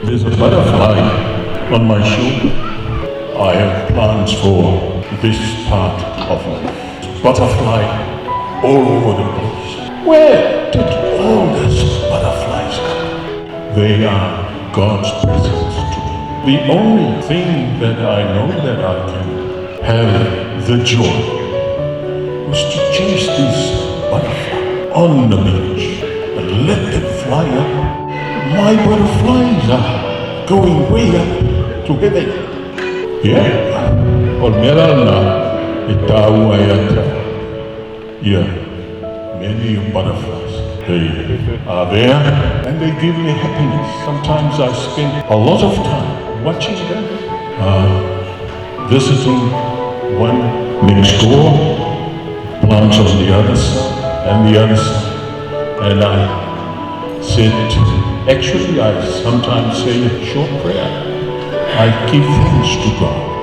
There's a butterfly on my shoulder. I have plans for this part of life. Butterfly all over the place. Where did all these butterflies come? They are God's presents to me. The only thing that I know that I can have the joy was to chase these butterflies on the beach and let them fly up. My butterflies are going way up to heaven. Yeah, Olmeralna Itauayata. Yeah, many butterflies. They are there and they give me happiness. Sometimes I spend a lot of time watching them, visiting one next door, plants on the other side and the other side. And I said, actually I sometimes say a short prayer. I give thanks to God